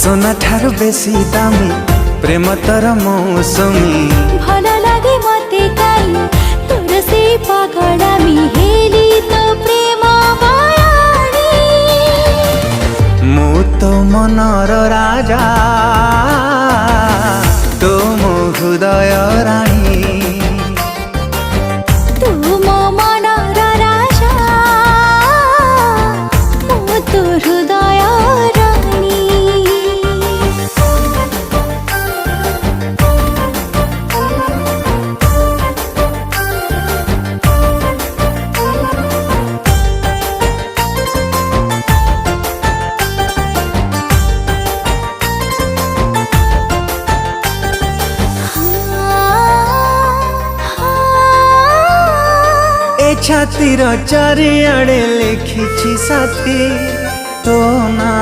सोना ठार बेसी दामी प्रेम तर मौसमी भल लागे मते काई तोर से पागलामी हेली तो प्रेम मायाणी मु तो मनर राजा तो मो हृदय राणी तू मो मनर राजा मो तो हृदय राणी। छातीर चारिआडे लिखिछि साथी तो ना।